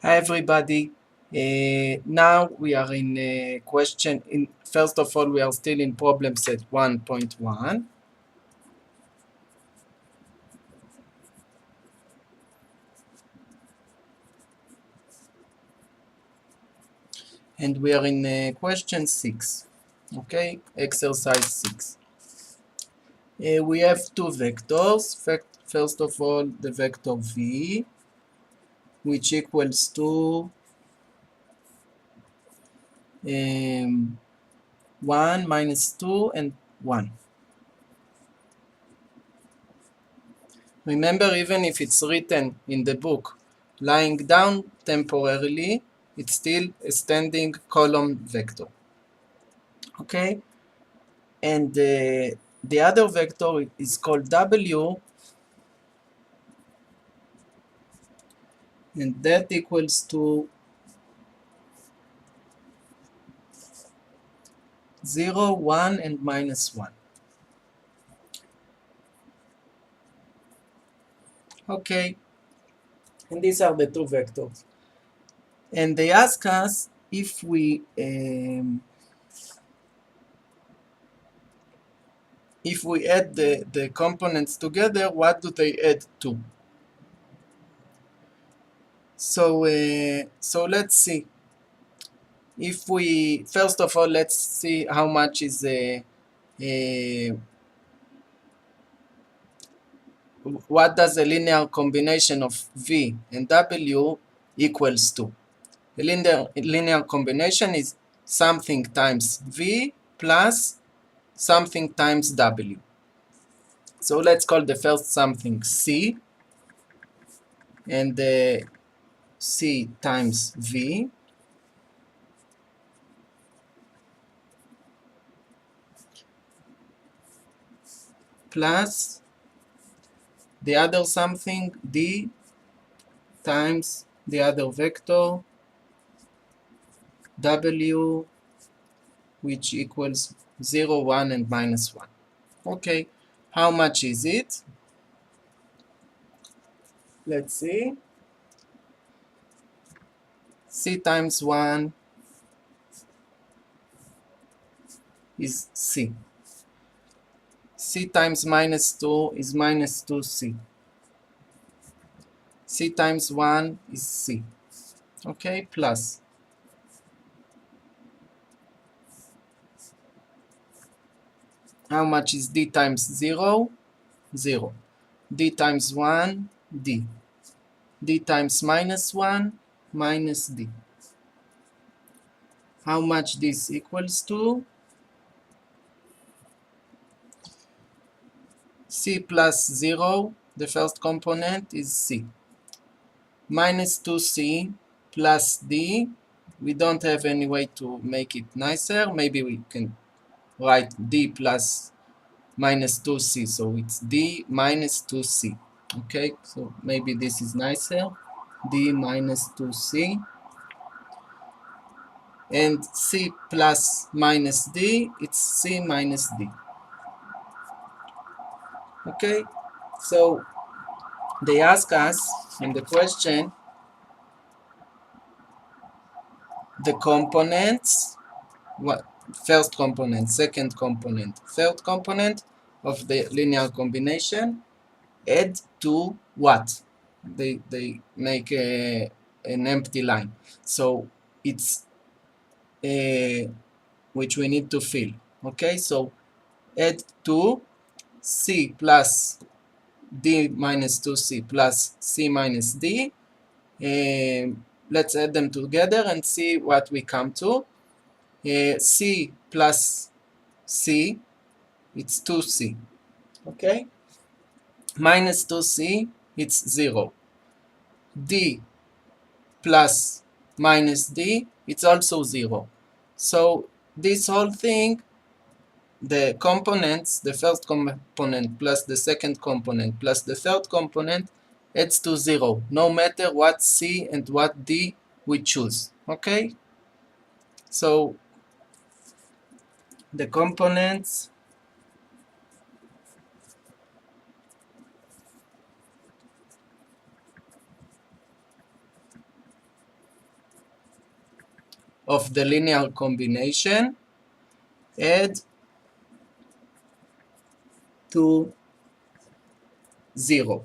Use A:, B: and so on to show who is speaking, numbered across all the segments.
A: Hi everybody. Now we are in question. First of all, we are still in problem set 1.1. And we are in question 6. Okay, exercise 6. We have two vectors. First of all, the vector v, which equals to 1 minus 2 and 1. Remember, even if it's written in the book lying down temporarily, it's still a standing column vector. Okay? And the other vector is called W, and that equals to 0, 1, and minus 1. Okay? And these are the two vectors. And they ask us if we add the components together, what do they add to? So let's see. If we, first of all, let's see how much is what does a linear combination of V and W equals to. A linear combination is something times V plus something times W. So let's call the first something C, and C times V plus the other something D times the other vector W, which equals 0, 1, and minus 1. Okay, how much is it? Let's see. C times 1 is C. C times minus 2 is minus 2C. C times 1 is C. Okay, plus. How much is D times 0? 0. D times 1, D. D times minus 1, minus D. How much this equals to? C plus 0, the first component is C. Minus 2C plus D. We don't have any way to make it nicer. Maybe we can write D plus minus 2C. So it's D minus 2C. Okay, so maybe this is nicer. D minus 2C. And C plus minus D, it's C minus D. Okay, so they ask us in the question the components, what first component, second component, third component of the linear combination, add to what? They make an empty line. So it's which we need to fill. Okay, so add to C plus D minus 2C plus C minus D. Let's add them together and see what we come to. C plus C, it's 2C. Okay? Minus 2C, it's 0. D plus minus D, it's also 0. So this whole thing, the components, the first component plus the second component plus the third component adds to 0, no matter what C and what D we choose. Okay? So the components of the linear combination add to 0.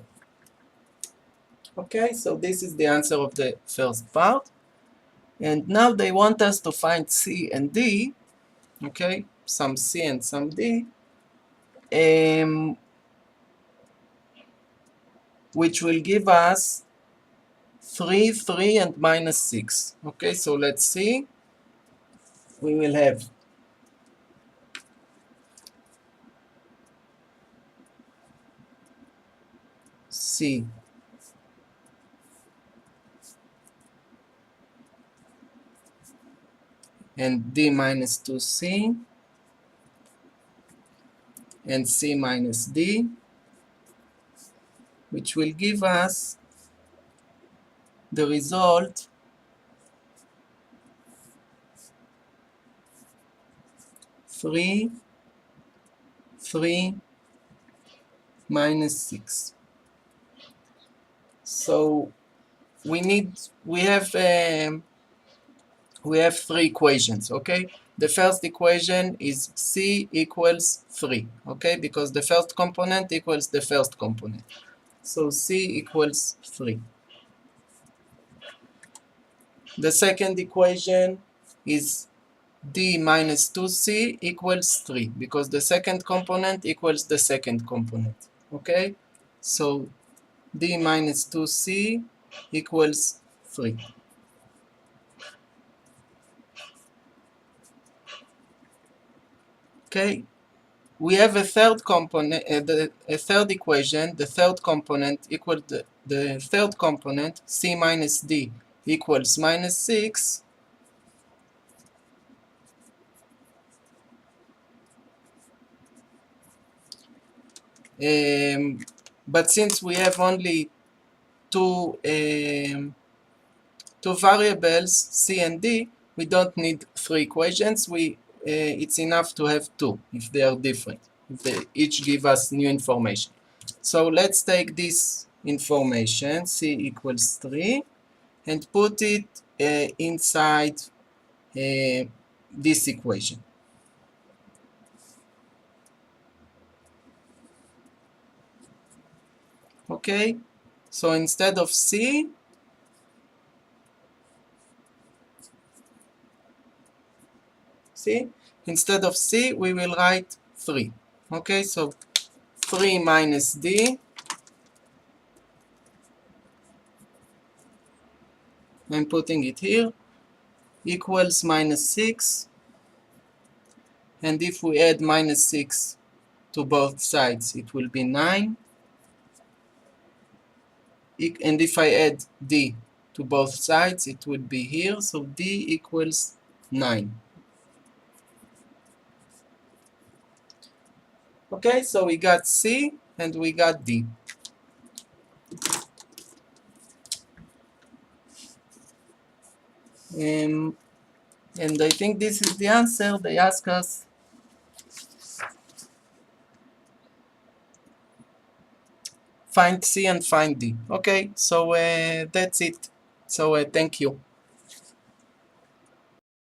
A: Okay, so this is the answer of the first part. And now they want us to find C and D, okay, some C and some D, which will give us 3, 3, and minus 6. Okay, so let's see. We will have C and D minus 2C and C minus D, which will give us the result 3, 3, minus 6. So we have three equations, okay? The first equation is C equals 3, okay? Because the first component equals the first component. So C equals 3. The second equation is D minus 2C equals 3, because the second component equals the second component, okay? So D minus 2C equals 3. Okay, we have a third component, a third equation. The third component equals the third component, C minus D equals minus 6. But since we have only two variables, C and D, we don't need three equations. It's enough to have two if they are different, if they each give us new information. So let's take this information, C equals 3, and put it inside this equation. Okay, so instead of C, instead of C, we will write 3. Okay, so 3 minus D, I'm putting it here, equals minus 6. And if we add minus 6 to both sides, it will be 9. And if I add D to both sides, it would be here. So D equals 9. Okay, so we got C and we got D. And I think this is the answer. They ask us find C and find D. Okay, so that's it. So thank you.